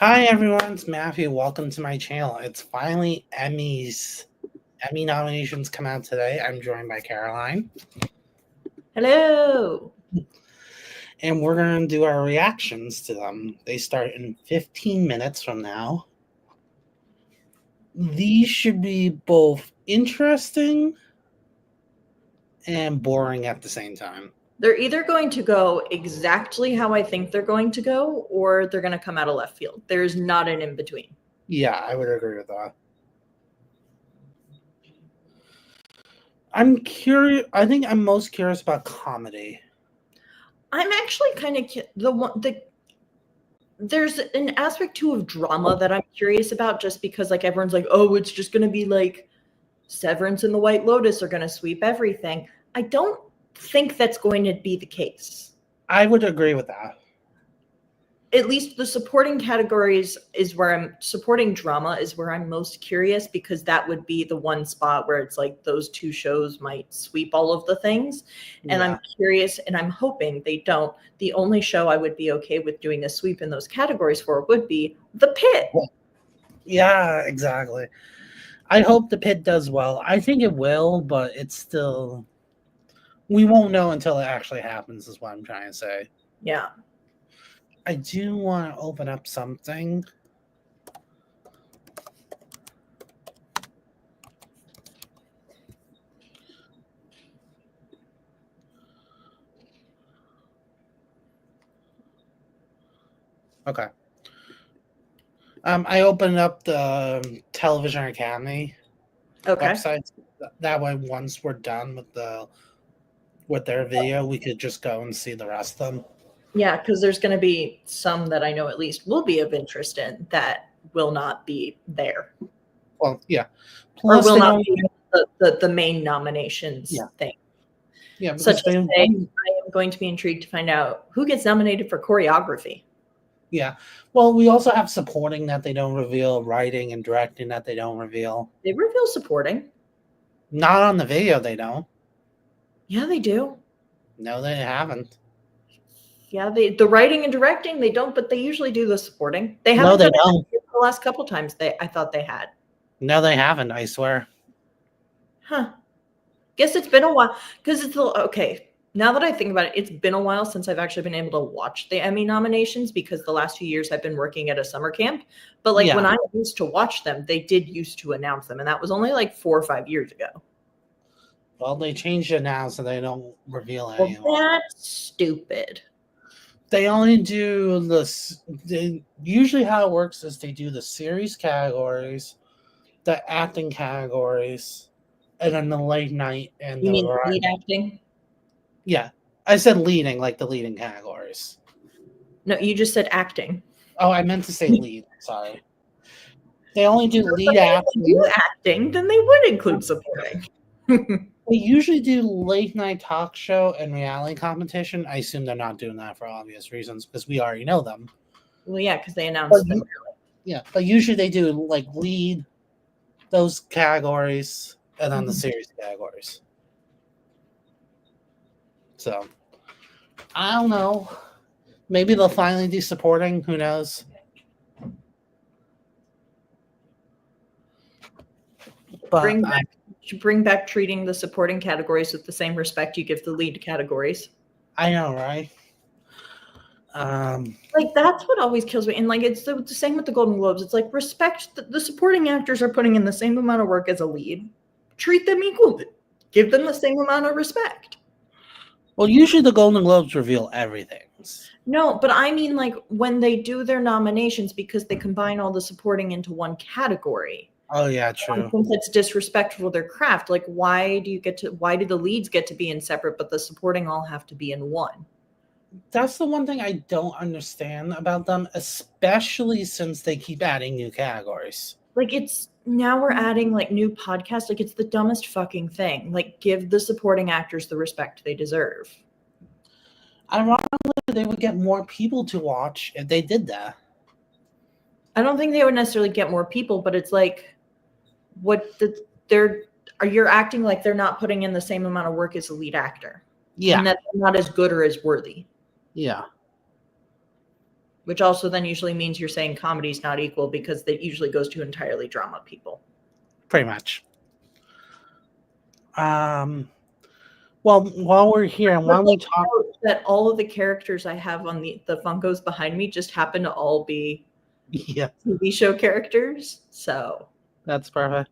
Hi everyone, it's Matthew. Welcome to my channel. It's finally Emmy nominations come out today. I'm joined by Caroline. Hello. And we're going to do our reactions to them. They start in 15 minutes from now. These should be both interesting and boring at the same time. They're either going to go exactly how I think they're going to go, or they're going to come out of left field. There's not an in between. Yeah, I would agree with that. I'm curious. I think I'm most curious about comedy. I'm actually kind of there's an aspect too of drama that I'm curious about, just because like everyone's like, oh, it's just going to be like Severance and the White Lotus are going to sweep everything. I don't think that's going to be the case. I would agree with that. At least the supporting categories is where supporting drama is where I'm most curious, because that would be the one spot where it's like those two shows might sweep all of the things. And I'm curious, and I'm hoping they don't. The only show I would be okay with doing a sweep in those categories for would be The Pit. Yeah, exactly. I hope The Pit does well. I think it will, but it's still, we won't know until it actually happens, is what I'm trying to say. Yeah. I do want to open up something. Okay. I opened up the Television Academy website. That way, once we're done with their video, we could just go and see the rest of them. Yeah, because there's going to be some that I know at least will be of interest in that will not be there. Well, yeah. Plus, or will not be the main nominations thing. Yeah, such as today, I am going to be intrigued to find out who gets nominated for choreography. Yeah. Well, we also have supporting that they don't reveal, writing and directing that they don't reveal. They reveal supporting. Not on the video, they don't. Yeah, they do. No, they haven't. Yeah, the writing and directing, they don't, but they usually do the supporting. They haven't. No, they don't. The last couple times I thought they had. No, they haven't, I swear. Huh. Guess it's been a while, because it's okay. Now that I think about it, it's been a while since I've actually been able to watch the Emmy nominations, because the last 2 years I've been working at a summer camp. But like when I used to watch them, they did used to announce them, and that was only like 4 or 5 years ago. Well, they changed it now, so they don't reveal it anymore. That's stupid. They only do this. Usually, how it works is they do the series categories, the acting categories, and then the late night and you mean lead acting? Yeah, I said leading, like the leading categories. No, you just said acting. Oh, I meant to say lead. Sorry. They only do lead acting. If they do acting, then they would include supporting. They usually do late night talk show and reality competition. I assume they're not doing that for obvious reasons, because we already know them. Well, yeah, because they announced them. Yeah, but usually they do like lead, those categories, and then the series categories. So, I don't know. Maybe they'll finally do supporting. Who knows? But bring back treating the supporting categories with the same respect you give the lead categories. I know, right? Like, that's what always kills me. And like, it's the same with the Golden Globes. It's like, respect the supporting actors are putting in the same amount of work as a lead. Treat them equally. Give them the same amount of respect. Well, usually the Golden Globes reveal everything. No, but I mean, like, when they do their nominations, because they combine all the supporting into one category. Oh yeah, true. I think that's disrespectful to their craft. Like, why do the leads get to be in separate, but the supporting all have to be in one? That's the one thing I don't understand about them, especially since they keep adding new categories. Like, now we're adding like new podcasts. Like, it's the dumbest fucking thing. Like, give the supporting actors the respect they deserve. Ironically, they would get more people to watch if they did that. I don't think they would necessarily get more people, but it's like, you're acting like they're not putting in the same amount of work as a lead actor. Yeah. And that they're not as good or as worthy. Yeah. which also then usually means you're saying comedy's not equal because that usually goes to entirely drama people. Pretty much. Well, while we're here, and while we talk, that all of the characters I have on the Funkos behind me just happen to all be TV show characters. So that's perfect.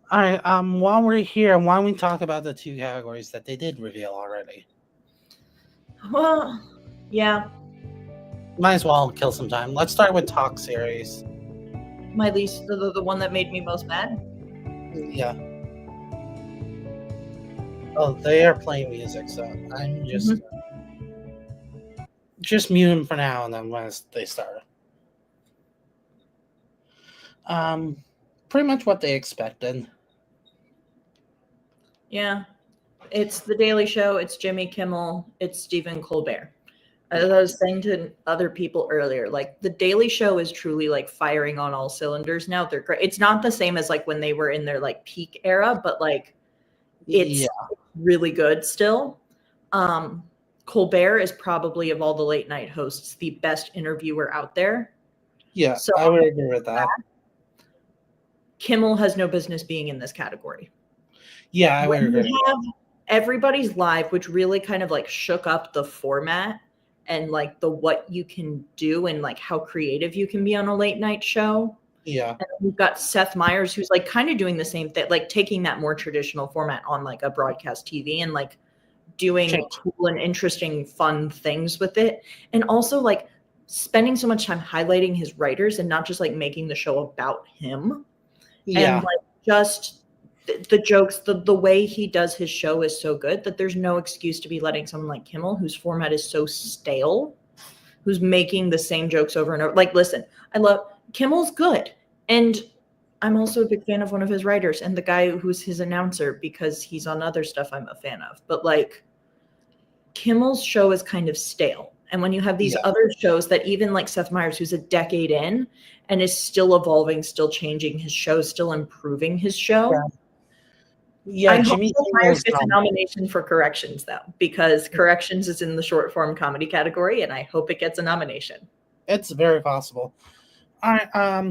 All right. While we're here, why don't we talk about the 2 categories that they did reveal already? Well, yeah. Might as well kill some time. Let's start with Talk Series. My least, the one that made me most mad. Yeah. Oh, they are playing music, so I'm just mute them for now, and then once they start. Pretty much what they expected. Yeah, it's The Daily Show. It's Jimmy Kimmel. It's Stephen Colbert. As I was saying to other people earlier, like The Daily Show is truly like firing on all cylinders now. They're great. It's not the same as like when they were in their like peak era, but like it's really good still. Colbert is probably of all the late night hosts the best interviewer out there. Yeah, so I would agree with that. Kimmel has no business being in this category. Yeah, I would agree. You have Everybody's Live, which really kind of like shook up the format and like the what you can do and like how creative you can be on a late night show. Yeah. And we've got Seth Meyers, who's like kind of doing the same thing, like taking that more traditional format on like a broadcast TV and like doing cool and interesting, fun things with it. And also like spending so much time highlighting his writers and not just like making the show about him. Yeah. And like just the jokes, the way he does his show is so good that there's no excuse to be letting someone like Kimmel, whose format is so stale, who's making the same jokes over and over. Like, listen, I love Kimmel's good. And I'm also a big fan of one of his writers and the guy who's his announcer because he's on other stuff I'm a fan of. But like Kimmel's show is kind of stale. And when you have these other shows that even like Seth Meyers, who's a decade in and is still evolving, still changing his show, still improving his show. Yeah, I hope Meyers gets a nomination for Corrections though, because Corrections is in the short form comedy category, and I hope it gets a nomination. It's very possible. All right,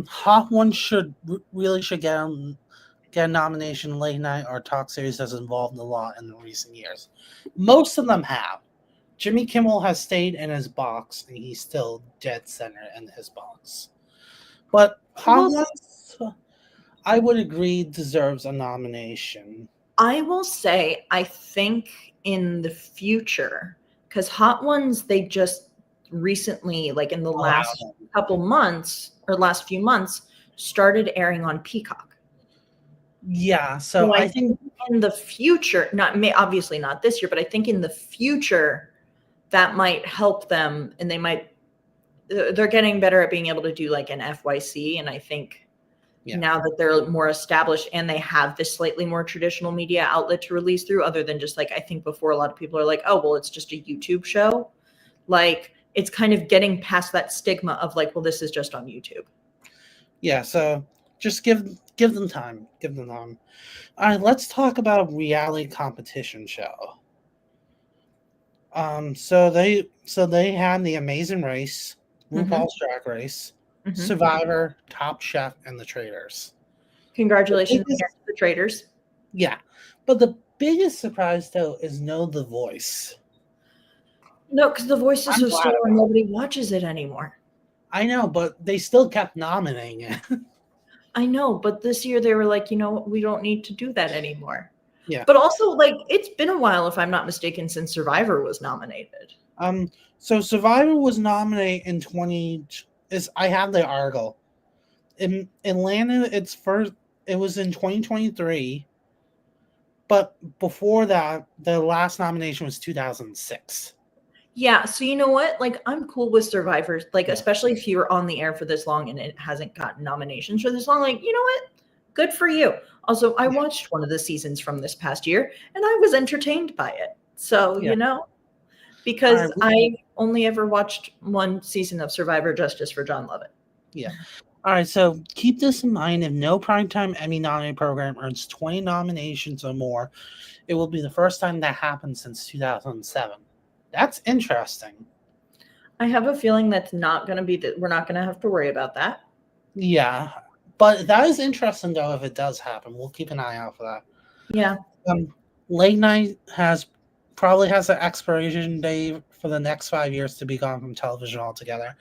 Hot Ones should get a nomination. Late Night or Talk Series has involved a lot in recent years. Most of them have. Jimmy Kimmel has stayed in his box, and he's still dead center in his box. But Hot Ones, I would agree, deserves a nomination. I will say, I think in the future, because Hot Ones, they just recently, like in the last couple months or last few months, started airing on Peacock. Yeah, so I think in the future, obviously not this year, but I think in the future that might help them, and they're getting better at being able to do like an FYC, and I think now that they're more established and they have this slightly more traditional media outlet to release through, other than just like, I think before a lot of people are like, oh, well, it's just a YouTube show. Like it's kind of getting past that stigma of like, well, this is just on YouTube. Yeah. So just give them time. Give them time. All right, let's talk about a reality competition show. So they had The Amazing Race, RuPaul's Drag Race, Survivor, Top Chef, and The Traitors. Congratulations to The Traitors. Yeah. But the biggest surprise, though, is The Voice. No, because The Voice is so slow and nobody watches it anymore. I know, but they still kept nominating it. I know, but this year they were like, we don't need to do that anymore. Yeah. But also, like, it's been a while, if I'm not mistaken, since Survivor was nominated. So Survivor was nominated in I have the article. In Atlanta, it was in 2023. But before that, the last nomination was 2006. Yeah, so you know what? Like, I'm cool with Survivors. Like, especially if you're on the air for this long and it hasn't gotten nominations for this long. Like, you know what? Good for you. Also, I watched one of the seasons from this past year, and I was entertained by it. So, because I only ever watched one season of Survivor Justice for John Lovett. Yeah. All right, so keep this in mind. If no primetime Emmy nominated program earns 20 nominations or more, it will be the first time that happened since 2007. That's interesting. I have a feeling that's not going to be that we're not going to have to worry about that. Yeah, but that is interesting though. If it does happen, we'll keep an eye out for that. Yeah. Late night probably has an expiration date for the next 5 years to be gone from television altogether.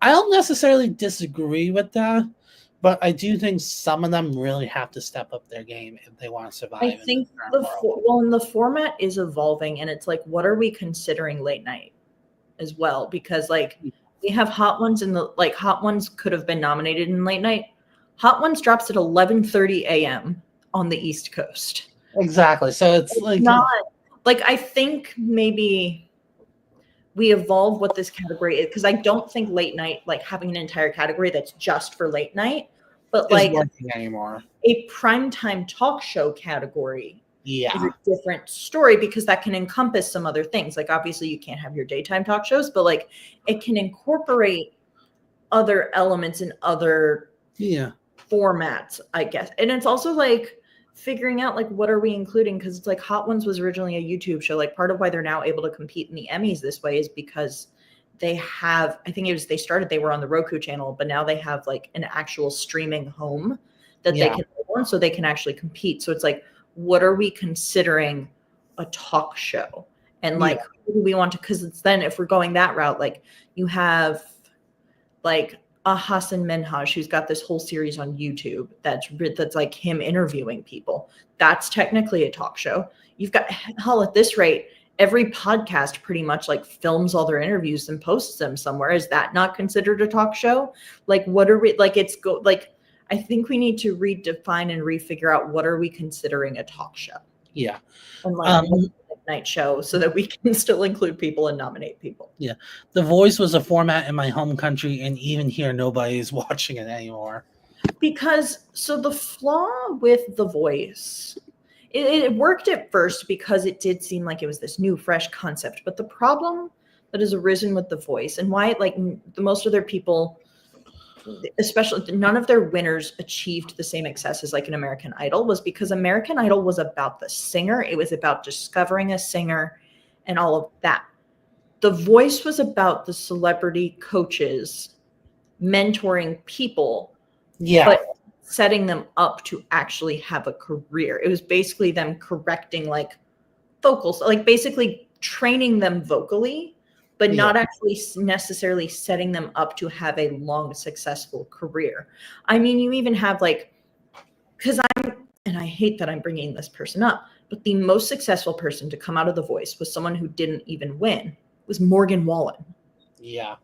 I don't necessarily disagree with that, but I do think some of them really have to step up their game if they want to survive I in think the current world. and the format is evolving, and it's like, what are we considering late night as well? Because like we have Hot Ones in the like Hot Ones could have been nominated in late night. Hot Ones drops at 11:30 a.m. on the East Coast. Exactly. So it's like Not like I think maybe we evolve what this category is, because I don't think late night, like having an entire category that's just for late night, but is like working anymore. a primetime talk show category is a Yeah. different story, because that can encompass some other things. Like obviously you can't have your daytime talk shows, but like it can incorporate other elements and other Yeah. formats, I guess. And it's also like figuring out like what are we including, because it's like Hot Ones was originally a YouTube show. Like part of why they're now able to compete in the Emmys this way is because they have, I think it was they were on the Roku channel, but now they have like an actual streaming home that they Yeah. can go on, so they can actually compete. So it's like, what are we considering a talk show? And like who do we want to, because it's then if we're going that route, like you have like a Hassan Minhaj who's got this whole series on YouTube that's like him interviewing people. That's technically a talk show. You've got, hell, at this rate, every podcast pretty much like films all their interviews and posts them somewhere. Is that not considered a talk show? Like what are we like? I think we need to redefine and refigure out what are we considering a talk show. Yeah. And like night show, so that we can still include people and nominate people. Yeah. The Voice was a format in my home country, and even here nobody's watching it anymore. Because so the flaw with The Voice, it worked at first because it did seem like it was this new fresh concept, but the problem that has arisen with The Voice, and why like the most of their people, especially none of their winners achieved the same success as like an American Idol, was because American Idol was about the singer. It was about discovering a singer and all of that. The Voice was about the celebrity coaches mentoring people, but setting them up to actually have a career. It was basically them correcting like vocals, like basically training them vocally, but not actually necessarily setting them up to have a long, successful career. I mean, you even have like, and I hate that I'm bringing this person up, but the most successful person to come out of The Voice was someone who didn't even win, was Morgan Wallen. Yeah.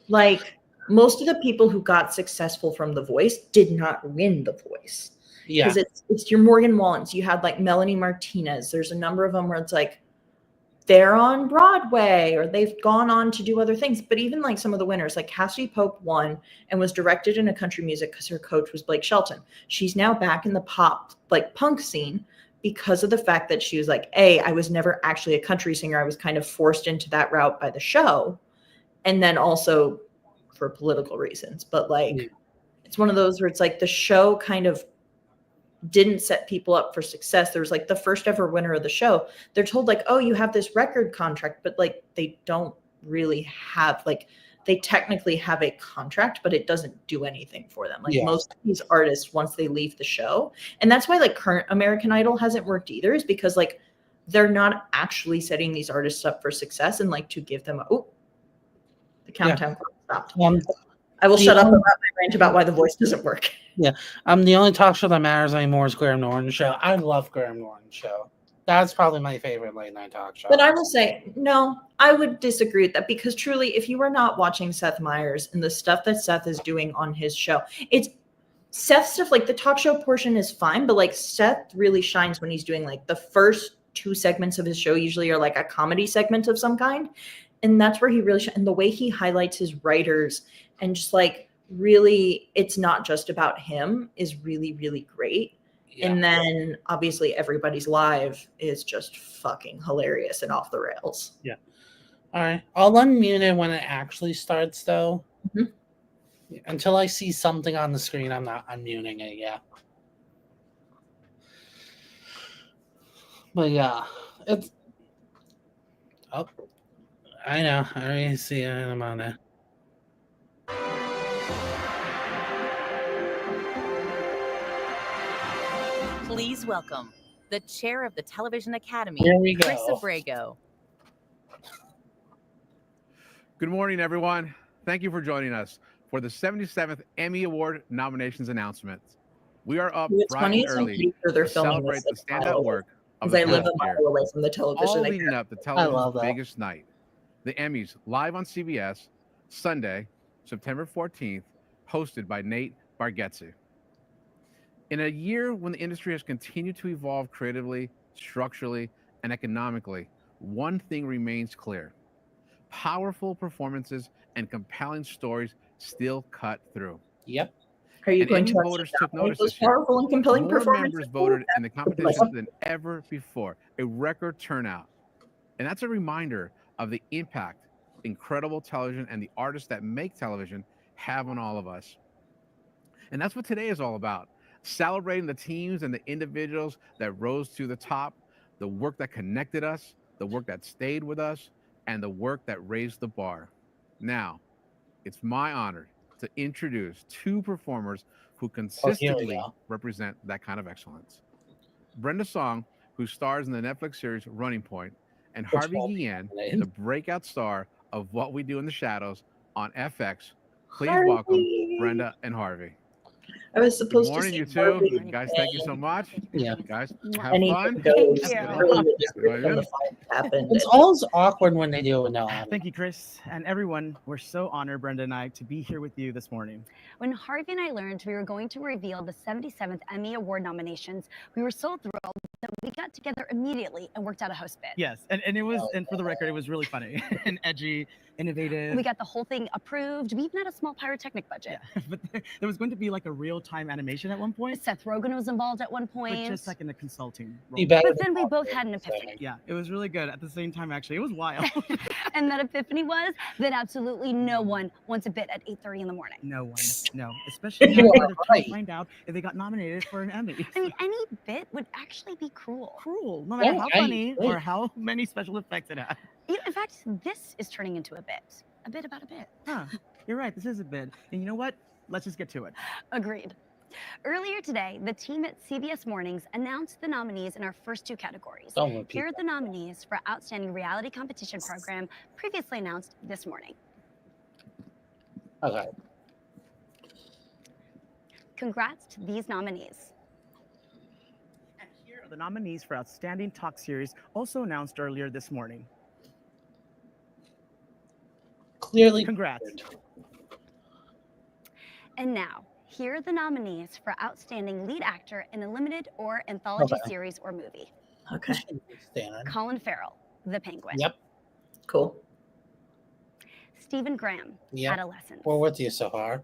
Like most of the people who got successful from The Voice did not win The Voice. Yeah. Because it's your Morgan Wallens. You had like Melanie Martinez. There's a number of them where it's like they're on Broadway or they've gone on to do other things. But even like some of the winners, like Cassie Pope won and was directed into country music because her coach was Blake Shelton. She's now back in the pop, like punk scene, because of the fact that she was like, I was never actually a country singer. I was kind of forced into that route by the show. And then also for political reasons. But like, it's one of those where it's like the show kind of didn't set people up for success. There was like the first ever winner of the show. They're told like, oh, you have this record contract, but like they don't really have, like they technically have a contract, but it doesn't do anything for them. Like most of these artists, once they leave the show, and that's why like current American Idol hasn't worked either, is because like they're not actually setting these artists up for success and like to give them the countdown stopped. I will shut up about my rant about why The Voice doesn't work. Yeah. The only talk show that matters anymore is Graham Norton's show. I love Graham Norton's show. That's probably my favorite late night talk show. But I will say, no, I would disagree with that, because truly, if you are not watching Seth Meyers and the stuff that Seth is doing on his show, it's Seth stuff, like the talk show portion is fine, but like Seth really shines when he's doing like the first 2 segments of his show usually are like a comedy segment of some kind. And that's where he really and the way he highlights his writers and just like really, it's not just about him, is really, really great. And then obviously Everybody's Live is just fucking hilarious and off the rails. Yeah. All right. I'll unmute it when it actually starts though. Mm-hmm. Until I see something on the screen, I'm not unmuting it yet. But yeah, it's I know. I already see him on it. Please welcome the chair of the Television Academy, Here we Chris go. Abrego. Good morning, everyone. Thank you for joining us for the 77th Emmy Award nominations announcement. We are up It's bright funny, and so I'm early pretty sure they're to filming celebrate this the like a standout mile work of because the I live past a year, mile away from the television. all I leading can't- up to love television's that. biggest night, the Emmys, live on CBS, Sunday, September 14th, hosted by Nate Bargatze. In a year when the industry has continued to evolve creatively, structurally, and economically, one thing remains clear. Powerful performances and compelling stories still cut through. Yep. Are you And going Emmy to voters actually took nominate notice those this year. powerful and compelling More performances? members voted in the competition than ever before, a record turnout. And that's a reminder of the impact incredible television and the artists that make television have on all of us. And that's what today is all about, celebrating the teams and the individuals that rose to the top, the work that connected us, the work that stayed with us, and the work that raised the bar. Now, it's my honor to introduce two performers who consistently go. represent that kind of excellence. Brenda Song, who stars in the Netflix series Running Point, and Which Harvey won't be Guillen, nominated. the breakout star of What We Do in the Shadows on FX. Please Harvey. welcome Brenda and Harvey. I was Good supposed morning, to you say two. Harvey Guys, thank you so much. Yeah. Guys, have Anything fun. goes. Thank It's you. really weird when the Good. fight happened. It's always awkward when they do it now. Thank you, Chris, and everyone. We're so honored, Brenda and I, to be here with you this morning. When Harvey and I learned we were going to reveal the 77th Emmy Award nominations, we were so thrilled that we got together immediately and worked out a host bit. Yes, and it was, and for the record, it was really funny and edgy, innovative. We got the whole thing approved. We even had a small pyrotechnic budget. Yeah, but there was going to be like a real-time animation at one point, Seth Rogen was involved at one but point. just like in a consulting role. You better But then we both had an epiphany. Yeah, it was really good. At the same time, actually, it was wild. And that epiphany was that absolutely no one wants a bit at 8:30 in the morning. No one, no, especially You now are they're trying right. to find out if they got nominated for an Emmy. I mean, any bit would actually be cruel. Cruel, no matter Yeah, how I funny agree. or how many special effects it had. In fact, this is turning into a bit about a bit. Huh, you're right, this is a bit. And you know what? Let's just get to it. Agreed. Earlier today, the team at CBS Mornings announced the nominees in our first two categories. Don't repeat Here are the nominees for Outstanding Reality Competition Program, previously announced this morning. that. Okay. Congrats to these nominees. And here are the nominees for Outstanding Talk Series, also announced earlier this morning. Clearly. Congrats. And now, here are the nominees for Outstanding Lead Actor in a Limited or Anthology Okay. Series or Movie. Okay, Stan. Colin Farrell, The Penguin. Yep. cool. Stephen Graham, Yep. Adolescence. We're with you so far.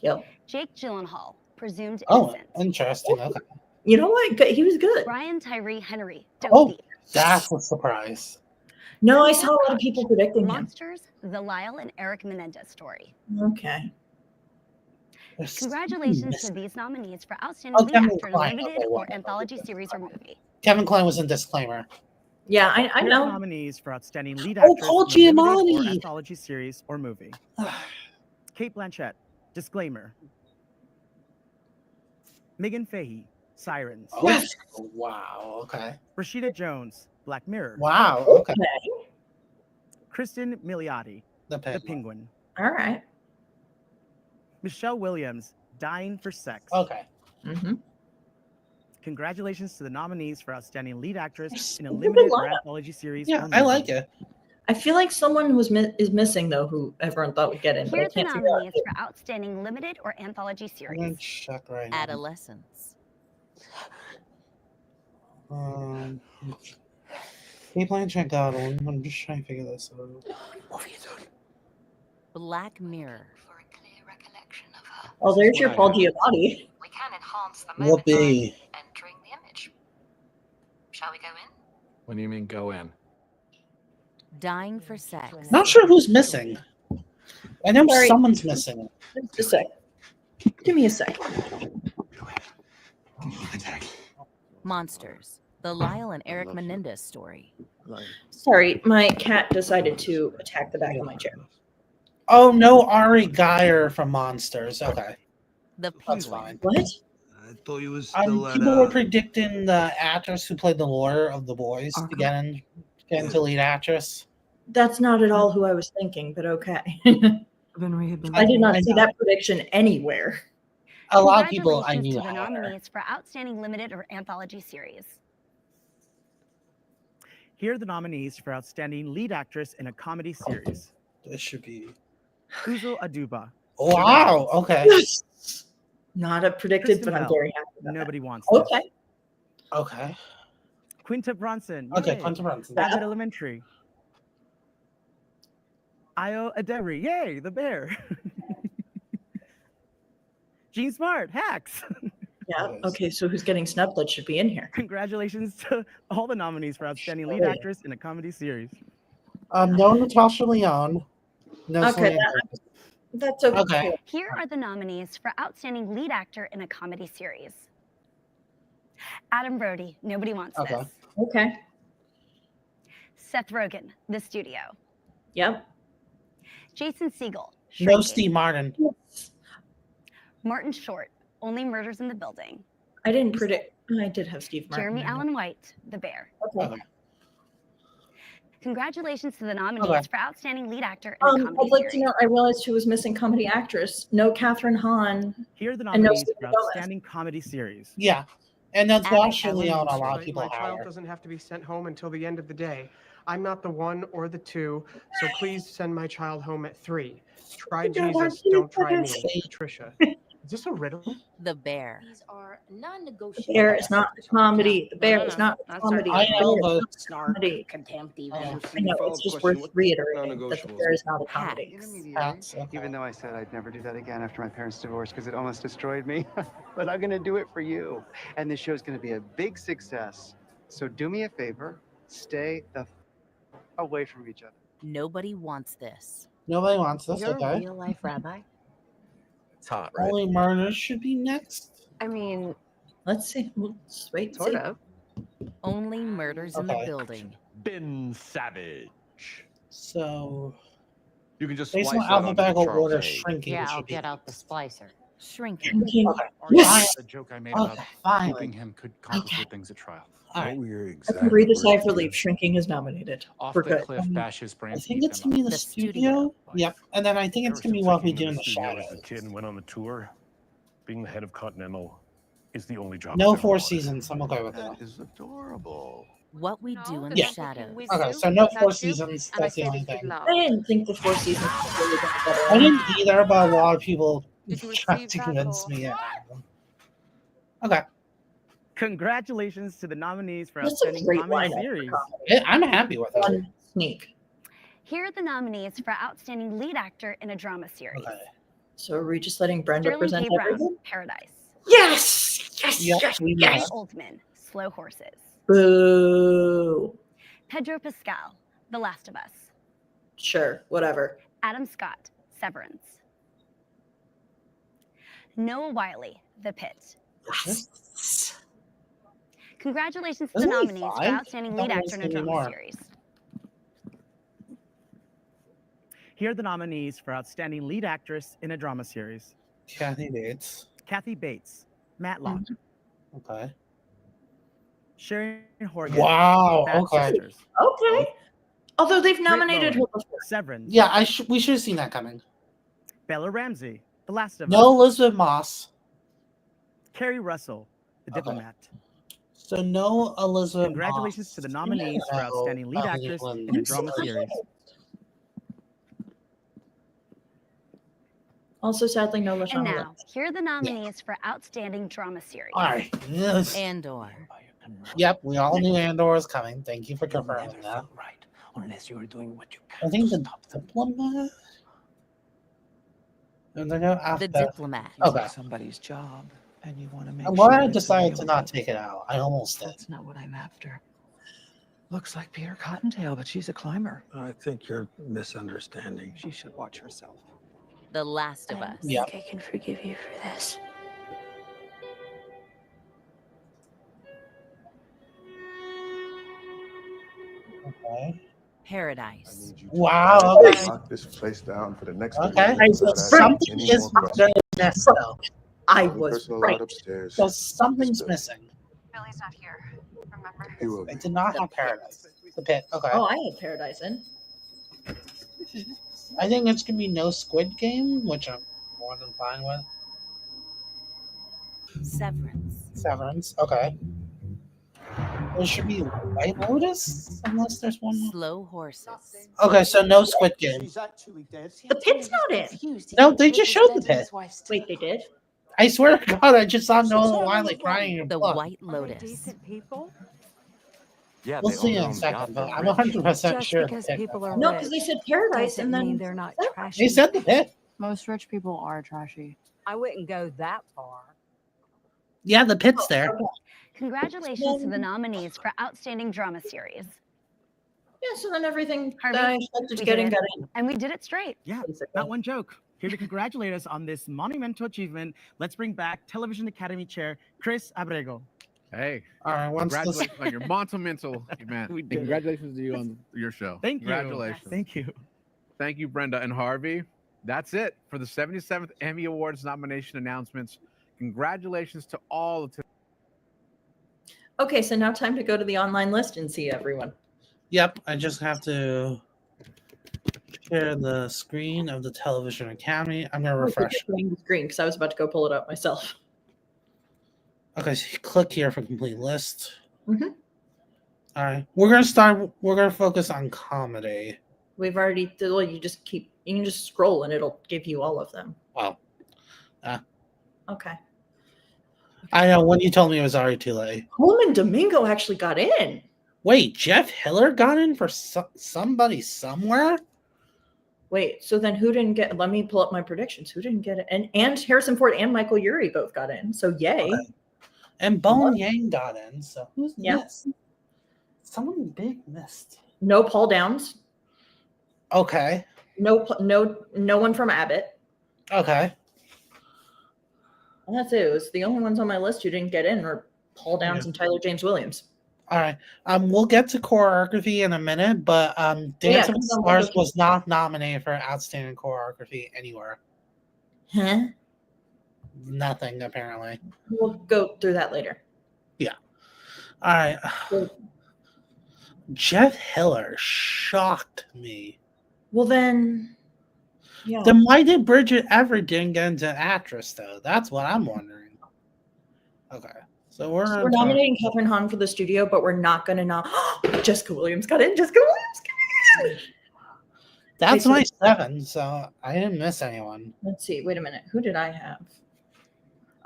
Yep. Jake Gyllenhaal, Presumed Oh, Innocent. interesting. Okay. You know what? He was good. Brian Tyree Henry, Oh. Don't Thief. That's a surprise. No, I saw a lot of people predicting him. Monsters, The Lyle and Eric Menendez Story. Okay. There's Congratulations to something these nominees for Outstanding Lead Kevin Actor in a Kline. Limited Okay, or well, Anthology Series or Movie. Kevin Kline was in Disclaimer. Yeah, I Here are the know. nominees for Outstanding Lead Oh, Actress Paul in a Limited or Giamatti. Anthology Series or Movie. Kate Blanchett, Disclaimer. Megan Fahey, Sirens. Oh, wow. Okay. Rashida Jones, Black Mirror. Wow. Okay. Okay. Kristen Milioti, The The Penguin. Penguin. All right. Michelle Williams, Dying for Sex. Okay. Mm-hmm. Congratulations to the nominees for Outstanding Lead Actress in a Good Limited or lineup. Anthology Series Yeah, or I Movie. like it. I feel like someone is missing though, who everyone thought would get in, but Here I are the can't figure out. nominees for Outstanding Limited or Anthology I'm gonna Series. check right now. Adolescence. Kate Blanchett got one. I'm just trying to figure this out. Black Mirror. For a clear recollection of her, Oh, there's your Wow. Paul Giamatti. we can enhance the moment Whoopee. by entering the image. Shall we go in? What do you mean go in? Dying for Sex. Not sure who's missing. I know Sorry. someone's missing. Just a sec. Give me a sec. Monsters. The Lyle and I Eric love you. Menendez story. Sorry, my cat decided to attack the back of my chair. Oh, no, Ari Geyer from Monsters. Okay, The that's Penguin. fine. What? I thought you was still at People were predicting the actress who played the lawyer of The Boys to Arkham? get into lead actress. That's not at all who I was thinking, but okay. Been I rehabilitated. did not I see know. that prediction anywhere. A lot of people I Congratulations knew to the had her. nominees for Outstanding Limited or Anthology Series. Here are the nominees for Outstanding Lead Actress in a Comedy Series. This should be. Uzo Aduba. Wow. Okay. Not a predicted, Kristen but I'm Bell. very happy about Nobody wants this. that. Okay. Okay. Quinta Brunson. Okay. Yay. Quentin Brunson. Abbott Elementary. Ayo Aderi. Yay, the bear. Gene Smart. Hacks. Yeah. Okay. So who's getting snubbed? That should be in here. Congratulations to all the nominees for Outstanding Lead Sure. Actress in a Comedy Series. No Natasha Lyonne. No Okay, Selena that- Gomez. That's okay. Okay. Here are the nominees for Outstanding Lead Actor in a Comedy Series. Adam Brody, Nobody Wants Okay. This. Okay. Seth Rogen, The Studio. Yep. Jason Segel, No Shrinking. Steve Martin. Martin Short, Only Murders in the Building. I didn't predict. I did have Steve Martin. Jeremy in there. Allen White, The Bear. Okay. Okay. Congratulations to the nominees Okay. for Outstanding Lead Actor in a Comedy I'd like Series. to know. I realized who was missing comedy actress. No Catherine Hahn. Here are the And no nominees for Selena Gomez. Outstanding Comedy Series. Yeah. And Natasha Abbott Lyonne, a lot of Elementary. people My child hire. doesn't have to be sent home until the end of the day. I'm not the one or the two, so please send my child home at 3. Try God, I'm Jesus, don't try me. kidding. Patricia. Is this a riddle? The Bear. These are The non-negotiable. Bear is not a comedy. The Bear is not a That's comedy. I The know, Bear is but not a comedy. Contempt, Oh. I know. It's just worth reiterating that the Bear is not a comedy. Hacks. Even Okay. though I said I'd never do that again after my parents' divorce because it almost destroyed me. But I'm gonna do it for you. And this show's gonna be a big success. So do me a favor, stay the away from each other. Nobody Wants This. Nobody wants this. You're a Okay. real life rabbi. It's hot, right? Only Murders should be next. I mean, Let's see. We'll just wait and sort see. of. Only Murders in the Okay. Building. Ben Savage. So, You can just based splice on that onto the alphabetical Charles order, Hay. Shrinking Yeah, should I'll be. get out the splicer. Shrinking. Okay. Yes. The joke I made Okay. about Fine. keeping him could complicate things at trial. All right. What were your I exact can breathe a sigh of words relief. again? Shrinking is nominated. Off We're the good. cliff, bash his I brains. think beat it's them gonna be up. the The studio. Studio. Yep. And then I think it's gonna be what we do in the shadows. As a kid and went on the tour. Being the head of Continental is the only job. No I've ever 4 wanted. seasons. I'm okay with That that. is adorable. What We Do in the Yeah. Shadows. Okay. So no 4 seasons. That's the only thing. I didn't think the 4 seasons was really going to get I it. didn't either, but a lot of people Did you tried receive to that convince or- me. Yeah. Okay. Congratulations to the nominees for That's a Outstanding great Comedy lineup for Series. comedy. I'm happy with it. One sneak. Here are the nominees for Outstanding Lead Actor in a Drama Series. Okay. So are we just letting Brenda Sterling present K. Brown, everything? Paradise. Yes! Yes! Yep, Yes! we Gary missed. Oldman, Slow Horses. Boo. Pedro Pascal, The Last of Us. Sure, whatever. Adam Scott, Severance. Noah Wiley, The Pit. Yes. Congratulations to Isn't the he nominees for fine? Outstanding I thought Lead it was Actor in a gonna be Drama more. Series. Here are the nominees for Outstanding Lead Actress in a Drama Series. Kathy Bates. Kathy Bates, Matlock, Okay. Sharon Horgan, Wow. Bad Okay. Sisters, Okay. Although they've Britt nominated her Lowen, before. Severance, Yeah, we should have seen that coming. Bella Ramsey, The Last of No Us, Elizabeth Moss. Carrie Russell, The Okay. Diplomat. So no Elizabeth Congratulations Moss. to the nominees for No, Outstanding Lead Melanie Actress Lynn. in a I'm Drama so Series. Also, sadly, no And Lashana now, Lynch. here are the nominees for Outstanding Drama Series. All right. Yes. Andor. Yep, we all knew Andor was coming. Thank you for confirming that. Right, unless you were doing what you I think the Diplomat. And then go The after. Diplomat. Okay. Somebody's job, and you want to make I'm sure glad I it's decided to real. not take it out. I almost did. That's not what I'm after. Looks like Peter Cottontail, but she's a climber. I think you're misunderstanding. She should watch herself. The Last of Us. Yeah. I can forgive you for this. Okay. Paradise. Wow. Okay. Lock this place down for the next Okay. minute So without something asking any is more going questions. to miss though. I Only was person right. allowed upstairs. So something's missing. Billy's not here. Remember? He will I be. did not have paradise. The pit. Okay. Oh, I had Paradise in. I think it's gonna be no Squid Game, which I'm more than fine with. Severance. Severance. Okay. There should be White Lotus, unless there's one more. Slow horses. Okay, so no Squid Game. The pit's not in. No, they just showed the pit. Wait, they did? I swear to God, I just saw Noah Wiley crying in The blood. White Lotus. Yeah, We'll they own see their in a own second, but yacht, I'm they're 100% Just sure. because the pit people was- are No, rich because they said Paradise doesn't and then mean they're not trashy. They said the pit. Most rich people are trashy. I wouldn't go that far. Yeah, the pit's there. Congratulations to the nominees for Outstanding Drama Series. Yeah, so then everything Harvey, that I expected to we get did in it. got in. And we did it straight. Yeah, not one joke. Here to congratulate us on this monumental achievement, let's bring back Television Academy Chair Chris Abrego. Hey, All right, once this, congratulations on your monumental event. We And did it. congratulations to you on your show. Thank you. Congratulations. Thank you. Thank you, Brenda and Harvey. That's it for the 77th Emmy Awards nomination announcements. Congratulations to all the Okay, so now time to go to the online list and see everyone. yep, I just have to share the screen of the Television Academy. I'm gonna refresh. The screen because I was about to go pull it up myself. Okay, so you click here for complete list. Mhm. All right, we're gonna start. We're gonna focus on comedy. We've already, well, you can just scroll and it'll give you all of them. Wow. Okay. I know when you told me it was already too late. Coleman Domingo actually got in. Wait, Jeff Hiller got in for somebody somewhere? Wait, so then who didn't get? Let me pull up my predictions. Who didn't get it? And Harrison Ford and Michael Urie both got in. So yay. Okay. And Bone Yang got in. So who's Yeah. missed? Someone big missed. No Paul Downs. Okay. No one from Abbott. Okay. And that's it. It was the only ones on my list who didn't get in were Paul Downs and Tyler James Williams. All right. We'll get to choreography in a minute, but Dancing with the Stars was not nominated for outstanding choreography anywhere. Huh? Nothing apparently. We'll go through that later. Yeah. All right. Jeff Hiller shocked me. Well then, yeah. Then why did Bridget Everett didn't get into actress though? That's what I'm wondering. Okay. So we're nominating Catherine Hahn for the studio, but we're not going to Jessica Williams got in. Jessica Williams got in. That's my 7, so I didn't miss anyone. Let's see. Wait a minute. Who did I have?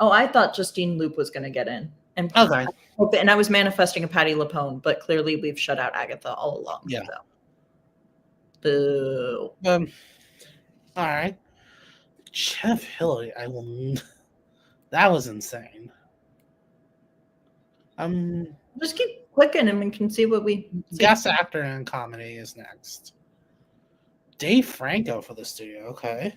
Oh, I thought Justine Loop was going to get in. And Okay. And I was manifesting a Patti LuPone, but clearly we've shut out Agatha all along. Yeah. So. Boo. All right. Jeff Hiller, I will. That was insane. Just keep clicking and we can see what we see. Guest actor in comedy is next. Dave Franco for the studio. Okay.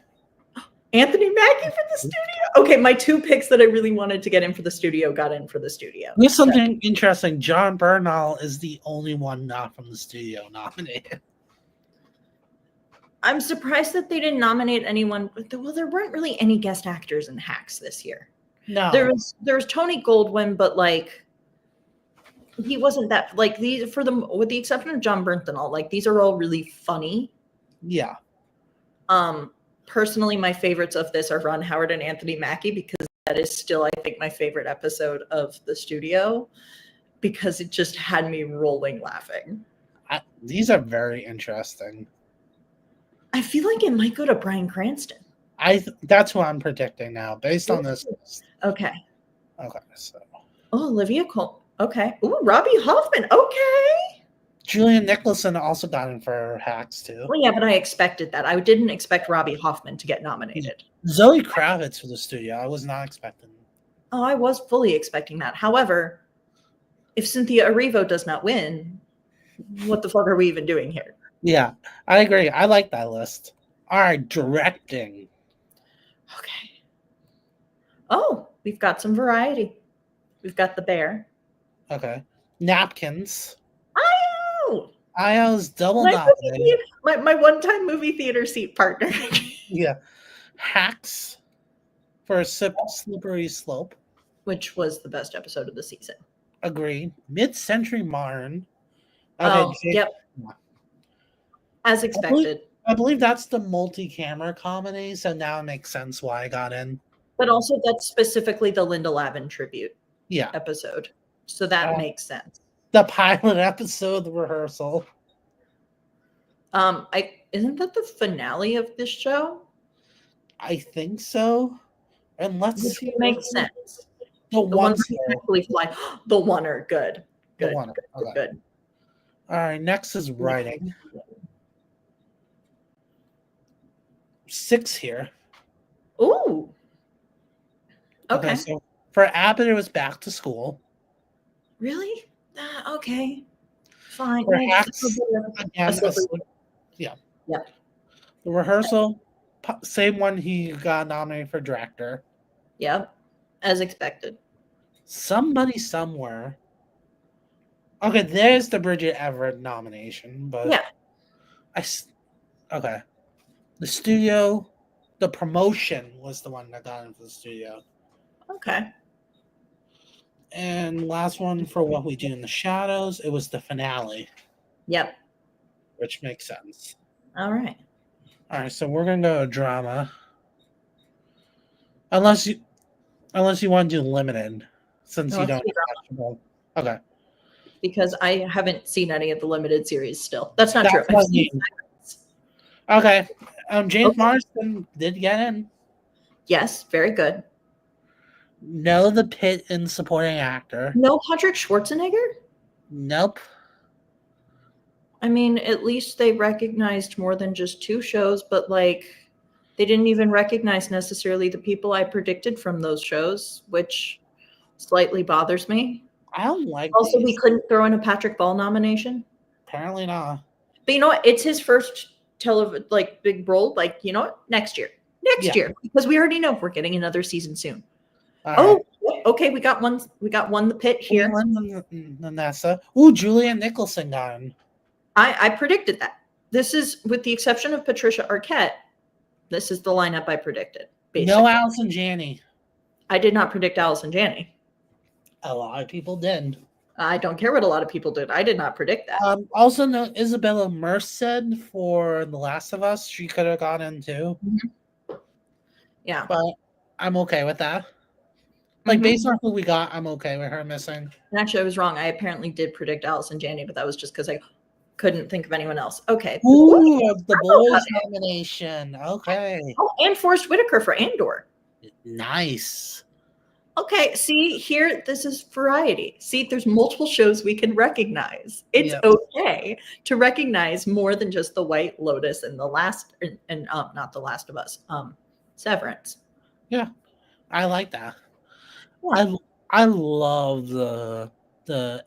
Anthony Mackie for the studio. Okay, my 2 picks that I really wanted to get in for the studio got in for the studio. Here's something interesting. John Bernal is the only one not from the studio nominated. I'm surprised that they didn't nominate anyone. Well, there weren't really any guest actors in Hacks this year. No. There was Tony Goldwyn, but like he wasn't that like these for them with the exception of John Bernthal. Like these are all really funny. Yeah. Personally, my favorites of this are Ron Howard and Anthony Mackie because that is still, I think, my favorite episode of the studio because it just had me rolling laughing. These are very interesting. I feel like it might go to Bryan Cranston. That's what I'm predicting now, based on this. Okay. Okay, so. Oh, Olivia Colman. Okay. Ooh, Robbie Hoffman. Okay. Julian Nicholson also got in for Hacks too. Well, yeah, but I expected that. I didn't expect Robbie Hoffman to get nominated. Zoe Kravitz for the studio. I was not expecting. Oh, I was fully expecting that. However, if Cynthia Erivo does not win, what the fuck are we even doing here? Yeah, I agree. I like that list. All right, directing. Okay. Oh, we've got some variety. We've got The Bear. Okay. Napkins. Oh, I was double My, nominated. my one-time movie theater seat partner. Yeah. Hacks for a slippery slope. Which was the best episode of the season. Agreed. Mid-century modern. Oh, Jake- yep. As expected. I believe that's the multi-camera comedy, so now it makes sense why I got in. But also that's specifically the Linda Lavin tribute episode. So that makes sense. The pilot episode, the rehearsal. Isn't that the finale of this show? I think so. And let's Which see. makes sense. The ones that actually fly. The one are good. The Good. one. Good, good. All right, next is writing. 6 here. Ooh. Okay. So for Abbott, it was back to school. Really? Okay. Fine. Perhaps again, yeah. Yeah. The rehearsal, same one he got nominated for director. Yep. As expected. Somebody somewhere. Okay, there's the Bridget Everett nomination, but yeah. Okay. The studio, the promotion was the one that got into the studio. Okay. And last one for What We Do in the Shadows, it was the finale. Yep. Which makes sense. All right. All right, so we're gonna go to drama. Unless you want to do limited, since you don't. Okay. Because I haven't seen any of the limited series still. That's not true. I've seen okay. James Marsden did get in. Yes, very good. No, the Pitt in supporting actor. No Patrick Schwarzenegger? Nope. I mean, at least they recognized more than just 2 shows, but like they didn't even recognize necessarily the people I predicted from those shows, which slightly bothers me. I don't like Also, we couldn't throw in a Patrick Ball nomination. Apparently not. But you know what? It's his first big role. Like, you know what? Next year. Next year. Because we already know we're getting another season soon. Okay. We got one. We got one. The Pit here. Vanessa. Ooh, Julianne Nicholson got in. I predicted that. This is, with the exception of Patricia Arquette, this is the lineup I predicted. Basically. No Allison Janney. I did not predict Allison Janney. A lot of people did. I don't care what a lot of people did. I did not predict that. Also, no, Isabella Merced for The Last of Us. She could have gone in too. Mm-hmm. Yeah. But I'm okay with that. Like, based on who we got, I'm okay with her missing. And actually, I was wrong. I apparently did predict Allison Janney, but that was just because I couldn't think of anyone else. Okay. Ooh, the boys nomination. Okay. Oh, and Forrest Whitaker for Andor. Nice. Okay, see here, this is variety. See, there's multiple shows we can recognize. It's okay to recognize more than just the White Lotus and the last, and not The Last of Us, Severance. Yeah, I like that. Yeah. I love the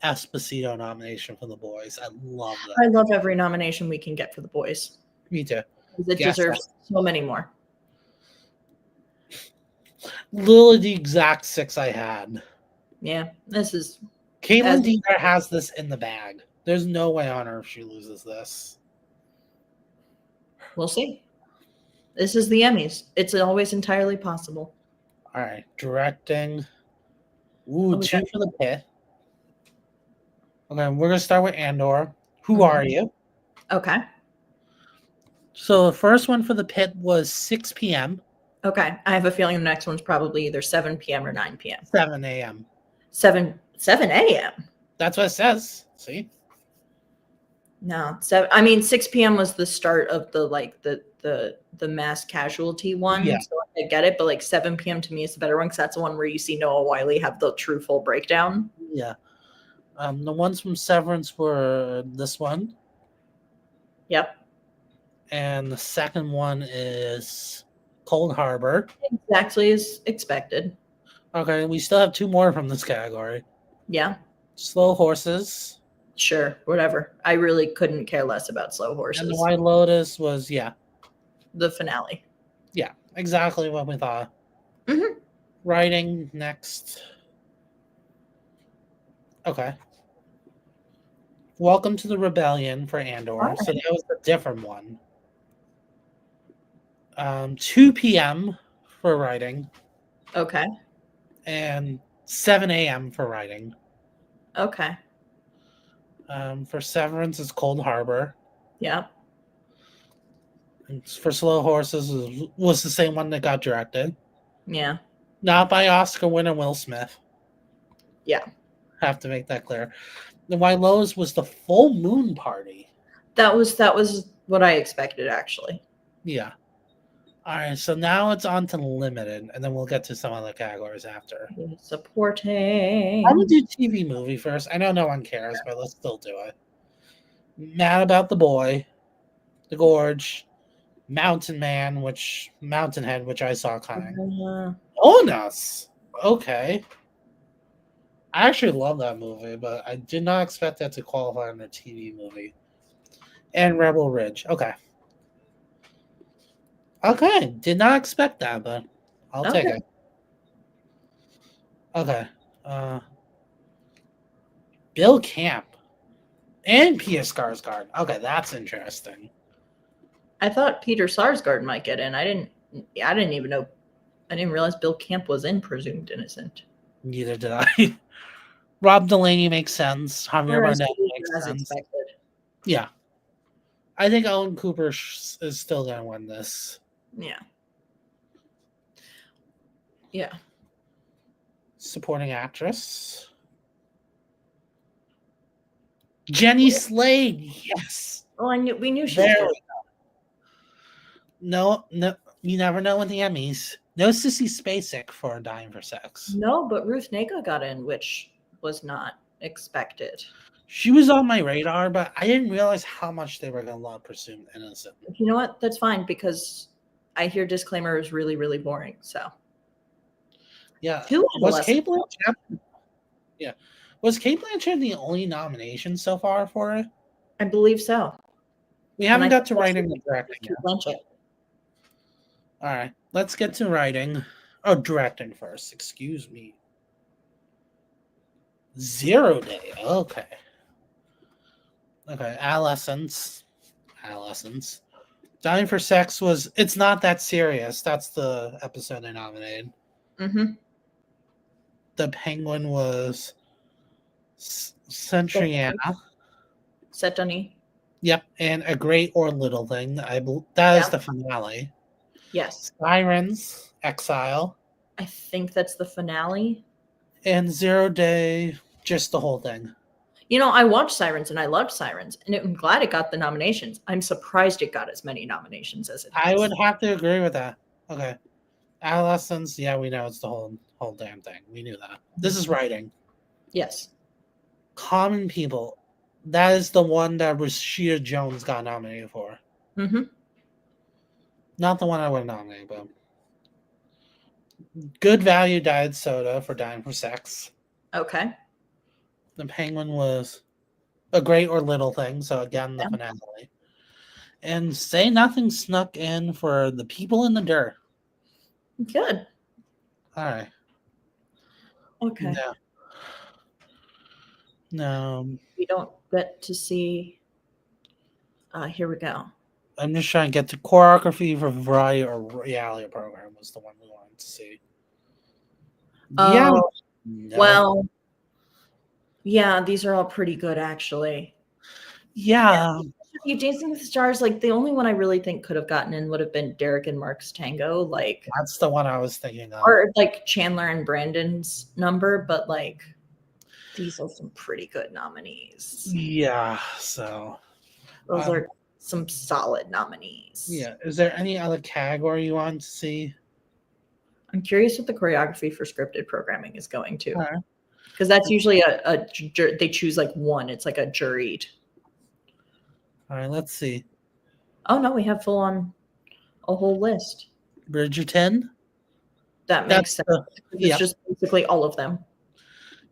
Esposito nomination for the boys. I love that. I love every nomination we can get for the boys. Me too. It deserves so many more. Literally the exact 6 I had. Yeah, this is. Caitlin Deaver has this in the bag. There's no way on earth she loses this. We'll see. This is the Emmys. It's always entirely possible. All right, directing. Ooh, 2 for the Pit. Okay, we're gonna start with Andor. Who are you? Okay. So the first one for the Pit was 6 p.m. Okay, I have a feeling the next one's probably either 7 p.m. or 9 p.m. 7 a.m. 7 a.m. That's what it says. See? No, 6 p.m. was the start of the mass casualty one. Yeah. So I get it, but like 7 p.m. to me is the better one because that's the one where you see Noah Wiley have the true full breakdown. Yeah. The ones from Severance were this one. Yep. And the second one is Cold Harbor. Exactly as expected. Okay, we still have 2 more from this category. Yeah. Slow Horses. Sure, whatever. I really couldn't care less about Slow Horses. And the White Lotus was, the finale. Yeah, exactly what we thought. Mm-hmm. Writing next. Okay. Welcome to the Rebellion for Andor. All So right. that was a different one. 2 p.m. for writing Okay. and 7 a.m. for writing. Okay. For Severance, it's Cold Harbor. Yeah. And for Slow Horses, was the same one that got directed. Yeah. Not by Oscar winner Will Smith. Yeah. Have to make that clear. The White Lotus was the Full Moon Party. That was what I expected, actually. Yeah. All right, so now it's on to limited, and then we'll get to some other categories after. Supporting. I'm gonna do TV movie first. I know no one cares, but let's still do it. Mad About the Boy, The Gorge, Mountainhead, which I saw coming. Onus. Okay. I actually love that movie, but I did not expect that to qualify in a TV movie. And Rebel Ridge. Okay. Okay. Did not expect that, but I'll take it. Okay. Bill Camp and Peter Skarsgård. Okay, that's interesting. I thought Peter Sarsgaard might get in. I didn't even know. I didn't realize Bill Camp was in Presumed Innocent. Neither did I. Rob Delaney makes sense. Javier Bardem makes sense. Expected. Yeah. I think Ellen Cooper is still going to win this. Yeah. Yeah. Supporting actress. Jenny Slade. Yes. Oh, we knew she There was. we go. No, you never know with the Emmys. No Sissy Spacek for Dying for Sex. No, but Ruth Negga got in, which was not expected. She was on my radar, but I didn't realize how much they were going to love Presumed Innocent. You know what? That's fine because I hear Disclaimer is really, really boring. So yeah, was Cate Blanchett? Yeah, was Cate Blanchett the only nomination so far for it? I believe so. We haven't got to writing and directing yet. Blanchett. All right, let's get to writing. Oh, directing first. Excuse me. 0 Day. Okay. Okay. Adolescence. Dying for Sex was. It's Not That Serious. That's the episode they nominated. Mm-hmm. The Penguin was Centriana. Setani. Yep, and A Great or Little Thing. That is the finale. Yes. Sirens, Exile. I think that's the finale. And 0 Day, just the whole thing. You know, I watched Sirens and I loved Sirens, and I'm glad it got the nominations. I'm surprised it got as many nominations as it has. I would have to agree with that. Okay. Adolescence, yeah, we know it's the whole damn thing. We knew that. This is writing. Yes. Common People. That is the one that Rashida Jones got nominated for. Mm-hmm. Not the one I would nominate, but Good Value Diet Soda for Dying for Sex. Okay. The Penguin was A Great or Little Thing, so again, the finale. And Say Nothing snuck in for The People in the Dirt. Good. All right. Okay. No. We don't get to see. Here we go. I'm just trying to get to choreography for variety or reality program was the one we wanted to see. Yeah. No. Well, yeah, these are all pretty good, actually. Yeah. You Dancing with the Stars, like the only one I really think could have gotten in would have been Derek and Mark's Tango, like that's the one I was thinking of, or like Chandler and Brandon's Number, but like these are some pretty good nominees. Yeah, so those are some solid nominees. Yeah, is there any other category you want to see? I'm curious what the choreography for scripted programming is going to, because that's usually they choose like one. It's like a juried. All right, let's see. Oh no, we have full on a whole list. Bridgerton. That makes sense. It's just basically all of them.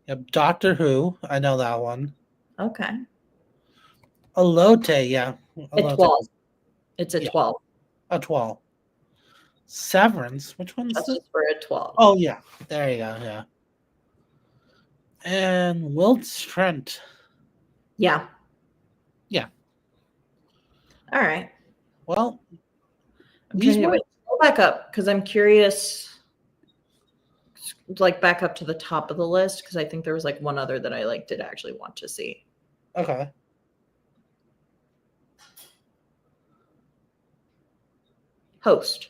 Yep. Doctor Who. I know that one. Okay. Elote, yeah. At 12. It's a 12. A 12. Severance. Which one's this? For a 12. Oh yeah. There you go. Yeah. And Will Trent. Yeah. All right. Well, I'm these trying to were wait, go back up because I'm curious. Like back up to the top of the list because I think there was like one other that I like did actually want to see. okay. Host.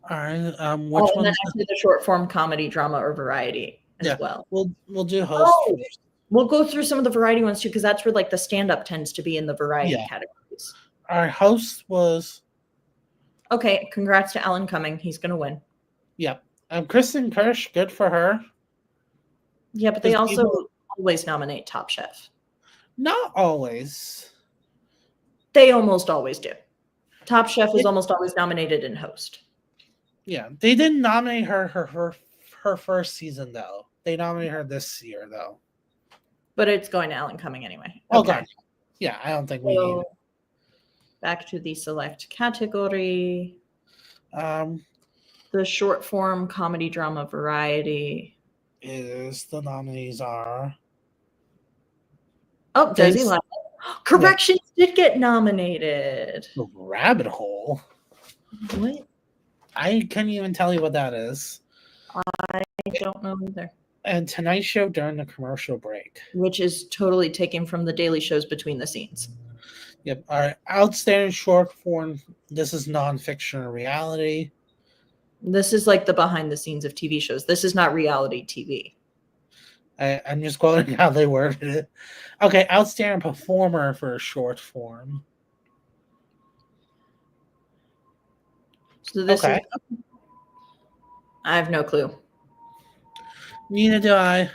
All right. Which And one? then actually the short form comedy, drama, or variety as well. We'll do host first. We'll go through some of the variety ones too because that's where like the stand up tends to be in the variety Yeah. categories. Our host was Okay, congrats to Alan Cumming. He's gonna win. Yep. Kristen Kirsch, good for her. Yeah, but they Because also people- always nominate Top Chef. Not always. They almost always do. Top Chef is almost always nominated in host. Yeah, they didn't nominate her first season though. They nominated her this year though. But it's going to Alan Cumming anyway. Okay. Yeah, I don't think we need it. Back to the select category. The short form comedy, drama, variety is the nominees are. Oh, does he like Corrections did get nominated. The Rabbit Hole. What? I can't even tell you what that is. I don't know either. And Tonight Show during the commercial break. Which is totally taken from the Daily Shows between the scenes. Yep. All right. Outstanding short form. This is nonfiction or reality. This is like the behind the scenes of TV shows. This is not reality TV. I'm just quoting how they worded it. Okay. Outstanding performer for a short form. So this is. I have no clue. Neither do I.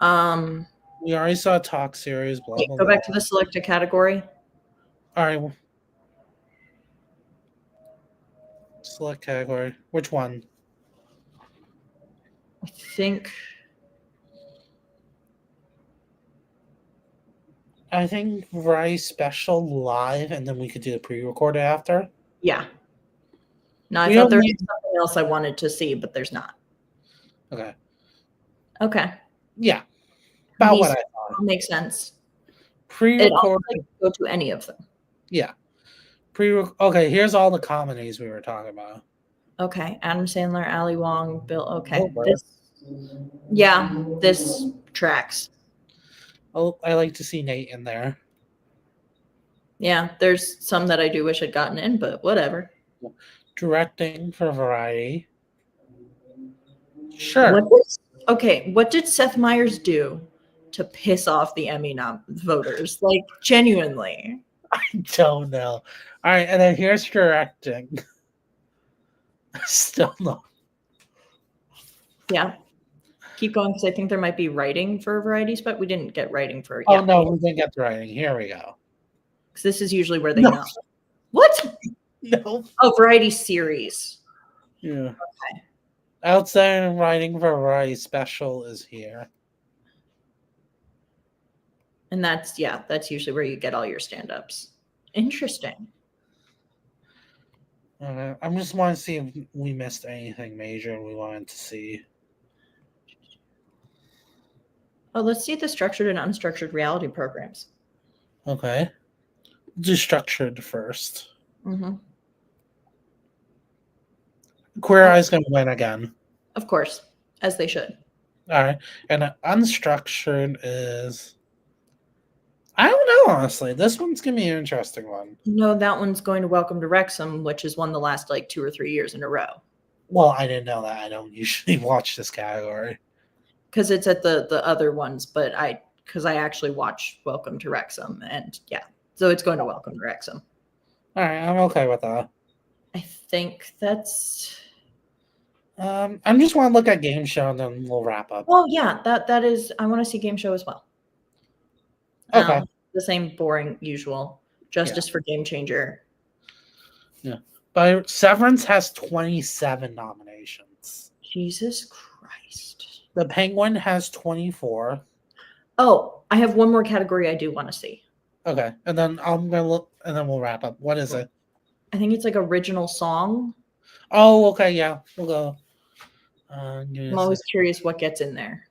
Um. We already saw a talk series. Blah, blah, Go blah. back to the selected category. All right. Select category. Which one? I think Variety Special live, and then we could do the pre-recorded after. Yeah. No, I thought there was something else I wanted to see, but there's not. Okay. Okay. Yeah. About what I thought. Makes sense. Pre-recorded. Go to any of them. Yeah. Okay, here's all the comedies we were talking about. Okay. Adam Sandler, Ali Wong, Bill. Okay. Oh, This tracks. Oh, I like to see Nate in there. Yeah, there's some that I do wish I'd gotten in, but whatever. Directing for Variety. Sure. What did Seth Meyers do to piss off the Emmy voters? Like, genuinely. I don't know. All right, and then here's directing. Still no. Yeah. Keep going because I think there might be writing for a variety spot. We didn't get writing for. Oh, no, we didn't get the writing. Here we go. Because this is usually where they know. What? No. Oh, variety series. Yeah. Okay. Outstanding writing for Variety Special is here. And that's usually where you get all your stand-ups. Interesting. I just want to see if we missed anything major we wanted to see. Oh, let's see the structured and unstructured reality programs. Okay. Do structured first. Mm-hmm. Queer Eye's going to win again. Of course, as they should. All right. And unstructured is... I don't know, honestly. This one's going to be an interesting one. No, that one's going to Welcome to Wrexham, which has won the last like 2 or 3 years in a row. Well, I didn't know that. I don't usually watch this category. Because it's at the other ones, but because I actually watch Welcome to Wrexham, and yeah. So it's going to Welcome to Wrexham. All right, I'm okay with that. I think that's... I just want to look at game show and then we'll wrap up. Well, yeah, that is... I want to see game show as well. Okay. The same boring usual. Justice for Game Changer. Yeah. But Severance has 27 nominations. Jesus Christ. The Penguin has 24. Oh, I have one more category I do want to see. Okay. And then I'm going to look, and then we'll wrap up. What is it? I think it's like original song. Oh, okay. Yeah. We'll go. I'm always curious what gets in there.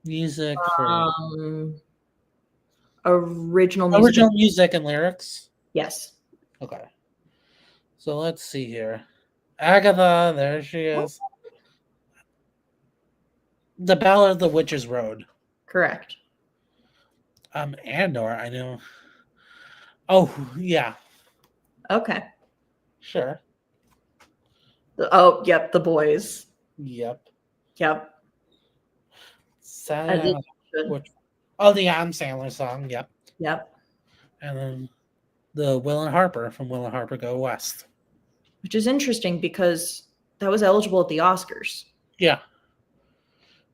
Music. Original music. Original music and lyrics? Yes. Okay. So let's see here. Agatha, there she is. The Ballad of the Witch's Road. Correct. Andor, I know. Oh, yeah. Okay. Sure. Oh, yep, The Boys. Yep. Yep. Saturday Night Oh, the Adam Sandler song. Yep. Yep. And then the Will and Harper from Will and Harper Go West. Which is interesting because that was eligible at the Oscars. Yeah.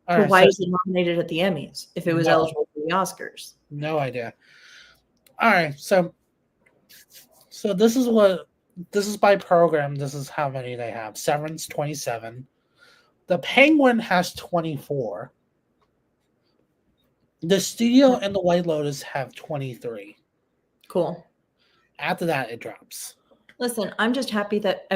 So Right, why so- is it nominated at the Emmys if it was No. eligible for the Oscars? No idea. All right, so this is by program. This is how many they have. Severance 27. The Penguin has 24. The Studio and the White Lotus have 23. Cool. After that, it drops. Listen, I'm just happy that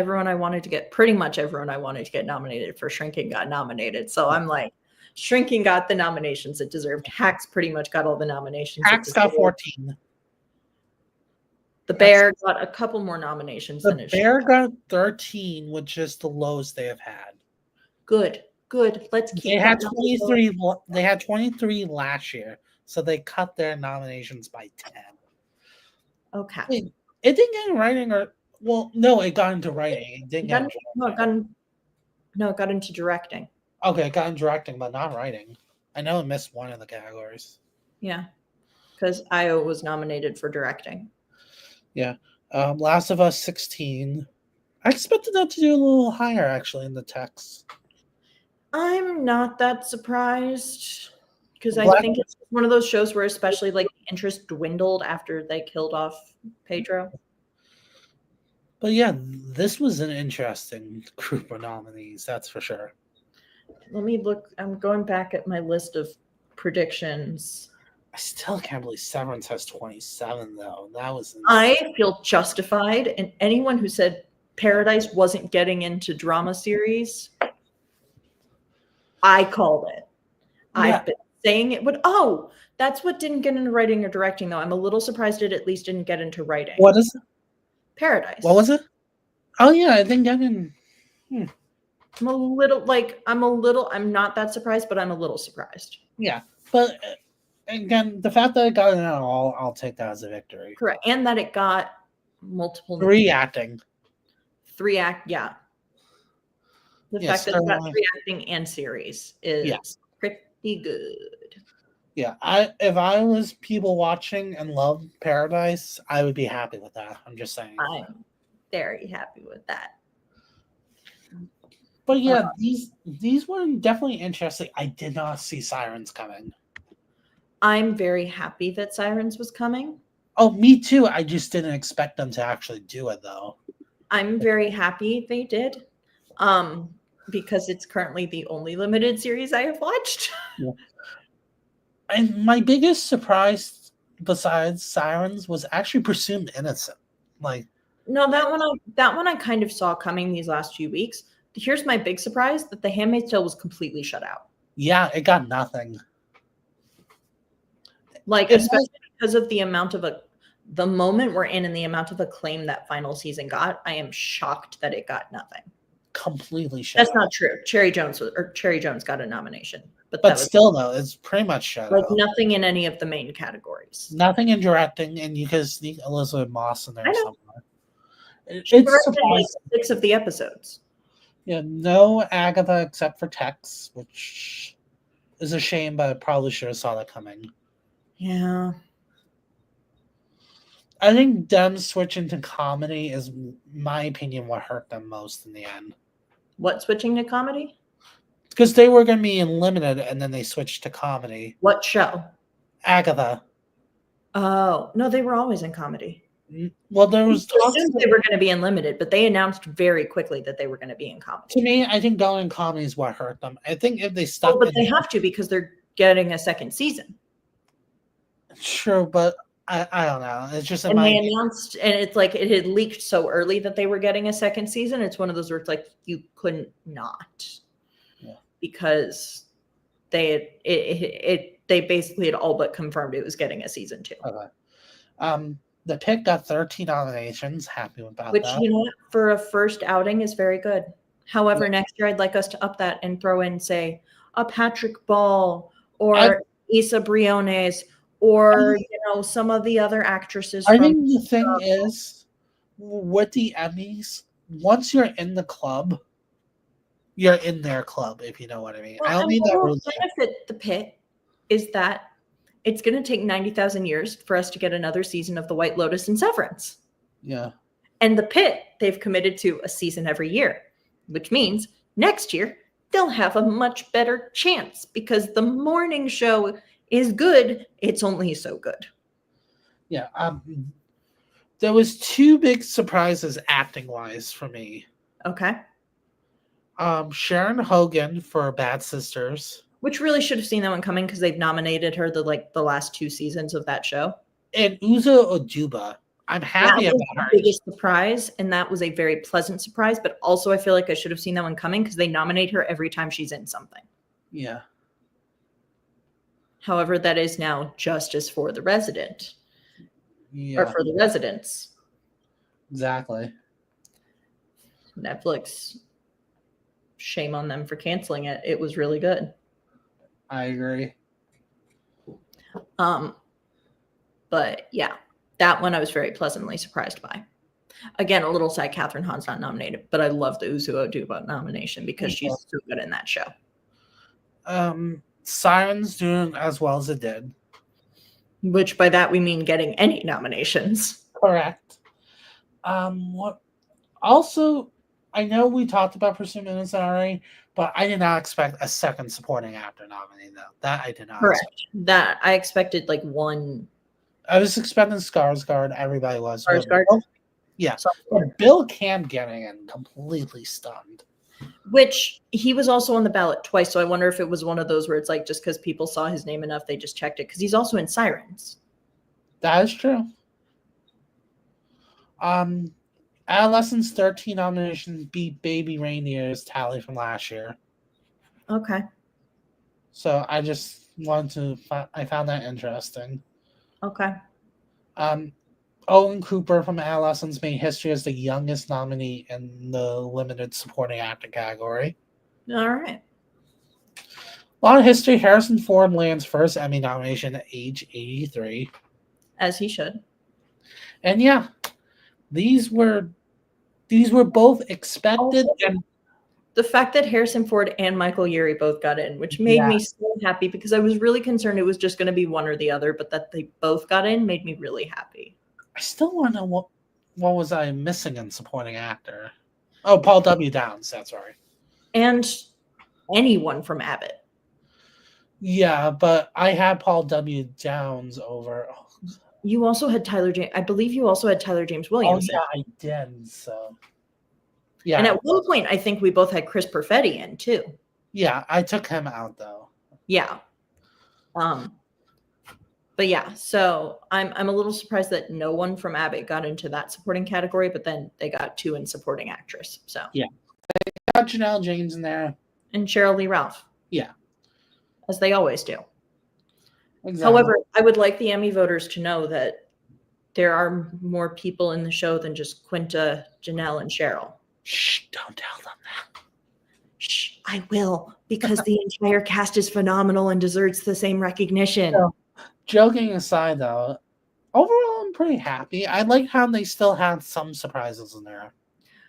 pretty much everyone I wanted to get nominated for Shrinking got nominated. So I'm like, Shrinking got the nominations it deserved. Hacks pretty much got all the nominations. it Hacks got deserved. 14. The Bear got a couple more nominations The than it Bear should. got 13, which is the lowest they have had. Good. Let's keep. They had that 23. They had 23 last year, so they cut their nominations by 10. Okay. Wait, it didn't get in writing, or no, it got into writing. It didn't get. It got into directing. Okay, it got in directing, but not writing. I know it missed one of the categories. Yeah, because Io was nominated for directing. Yeah, Last of Us 16. I expected that to do a little higher, actually, in the text. I'm not that surprised because I Black- think it's one of those shows where especially like interest dwindled after they killed off Pedro. But yeah, this was an interesting group of nominees, that's for sure. Let me look. I'm going back at my list of predictions. I still can't believe Severance has 27, though. That was insane. I feel justified, and anyone who said Paradise wasn't getting into drama series, I called it. Yeah. I've been saying it would. Oh, that's what didn't get into writing or directing, though. I'm a little surprised it at least didn't get into writing. What is it? Paradise. What was it? Oh, yeah, I think I can. I'm not that surprised, but I'm a little surprised. Yeah, but again, the fact that it got in at all, I'll take that as a victory. Correct. And that it got multiple. 3 acting. 3 act, yeah. The Yeah, fact that it's got Sterling. 3 acting and series is Yeah. pretty good. Yeah, if I was people watching and loved Paradise, I would be happy with that. I'm just saying. I'm very happy with that. But yeah, these were definitely interesting. I did not see Sirens coming. I'm very happy that Sirens was coming. Oh, me too. I just didn't expect them to actually do it, though. I'm very happy they did. Because it's currently the only limited series I have watched. Yeah. And my biggest surprise, besides Sirens, was actually Presumed Innocent. Like, No, that one I kind of saw coming these last few weeks. Here's my big surprise: that The Handmaid's Tale was completely shut out. yeah, it got nothing. Like, It especially because of the amount of the moment we're in and the amount of acclaim that final season got, I am shocked that it got nothing. Completely shut That's out. not true. Cherry Jones got a nomination, but that But was still, though, it's pretty much shut like out. nothing in any of the main categories. Nothing in directing, and you can sneak Elizabeth Moss in there I know. somewhere. She It's directed surprising. 6 of the episodes. Yeah, no Agatha except for Tex, which is a shame, but I probably should have saw that coming. Yeah. I think them switching to comedy is, my opinion, what hurt them most in the end. What, switching to comedy? Because they were going to be in limited, and then they switched to comedy. What show? Agatha. Oh, no, they were always in comedy. Well, there was I talks assumed they were going to be in limited, but they announced very quickly that they were going to be in comedy. to me, I think going in comedy is what hurt them. I think if they stuck Oh, but in they have to because they're getting a second season. Sure, but I don't know. It's just in And my they announced, and it's like it had leaked so early that they were getting a second season. It's one of those where it's like you couldn't not, Yeah. because they it they basically had all but confirmed it was getting a season 2. Okay. The Pitt got 13 nominations. Happy about Which, that. you know what, for a first outing is very good. However, next year I'd like us to up that and throw in, say, a Patrick Ball or Issa Briones or some of the other actresses. I think the thing is, with the Emmys, once you're in the club, you're in their club, if you know what I mean. Well, I don't mean that what will really. benefit the Pit is that it's going to take 90,000 years for us to get another season of The White Lotus and Severance. Yeah. And the Pit, they've committed to a season every year, which means next year they'll have a much better chance because the morning show is good. It's only so good. Yeah. There was 2 big surprises acting-wise for me. Okay. Sharon Hogan for Bad Sisters. Which really should have seen that one coming because they've nominated her the last 2 seasons of that show. And Uzo Aduba. I'm happy about her. The biggest surprise, and that was a very pleasant surprise, but also I feel like I should have seen that one coming because they nominate her every time she's in something. Yeah. However, that is now Justice for the Resident. Yeah. Or for the Residents. Exactly. Netflix, shame on them for canceling it. It was really good. I agree. But yeah, that one I was very pleasantly surprised by. Again, a little sad Catherine Hahn's not nominated, but I love the Uzo Aduba nomination because she's so good in that show. Siren's doing as well as it did. Which by that we mean getting any nominations. Correct. What? Also, I know we talked about Pursuit of Innocence already, but I did not expect a second supporting actor nominee, though. That I did not. Correct. Expect. That I expected one. I was expecting Skarsgård. Everybody was. Skarsgård? Yeah. But Bill Cam getting in completely stunned. Which he was also on the ballot twice, so I wonder if it was one of those where it's like just because people saw his name enough, they just checked it. Because he's also in Sirens. That is true. Adolescents 13 nominations beat Baby Reindeer's tally from last year. Okay. So I just wanted to. I found that interesting. Okay. Owen Cooper from Adolescents made history as the youngest nominee in the limited supporting actor category. All right. A lot of history. Harrison Ford lands first Emmy nomination at age 83. As he should. And yeah, these were both expected. And the fact that Harrison Ford and Michael Urie both got in, which made me so happy because I was really concerned it was just going to be one or the other, but that they both got in made me really happy. I still want to know what was I missing in supporting actor? Oh, Paul W. Downs. That's right. And anyone from Abbott. Yeah, but I had Paul W. Downs over. You also had Tyler James. I believe you also had Tyler James Williams. Oh, yeah, I did. So, yeah. And at one point, I think we both had Chris Perfetti in too. Yeah, I took him out though. Yeah. But yeah, so I'm a little surprised that no one from Abbott got into that supporting category, but then they got 2 in supporting actress. So yeah, they got Janelle James in there and Cheryl Lee Ralph. Yeah, as they always do. Exactly. However, I would like the Emmy voters to know that there are more people in the show than just Quinta, Janelle, and Cheryl. Shh! Don't tell them that. Shh! I will, because the entire cast is phenomenal and deserves the same recognition. So, joking aside, though, overall I'm pretty happy. I like how they still had some surprises in there.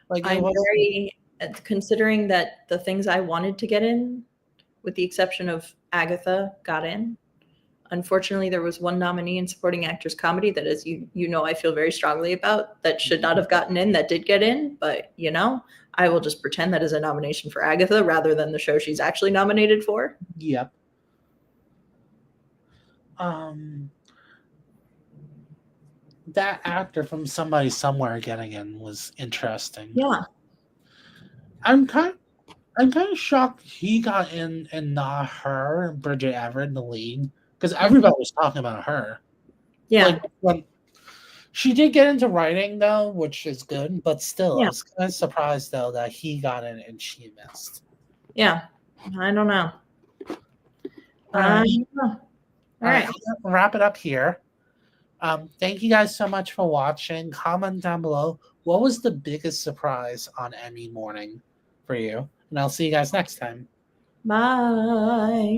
Like I'm very, considering that the things I wanted to get in, with the exception of Agatha, got in. Unfortunately, there was one nominee in supporting actress comedy that, as you know, I feel very strongly about, that should not have gotten in, that did get in. But, you know, I will just pretend that is a nomination for Agatha rather than the show she's actually nominated for. Yep. That actor from Somebody Somewhere getting in was interesting. Yeah. I'm kind of shocked he got in and not her, Bridget Everett, the lead, because everybody was talking about her. Yeah. Like, when she did get into writing though, which is good, but still, I was kind of surprised though that he got in and she missed. Yeah. I don't know. All right. I'll wrap it up here. Thank you guys so much for watching. Comment down below, what was the biggest surprise on Emmy morning for you? And I'll see you guys next time. Bye.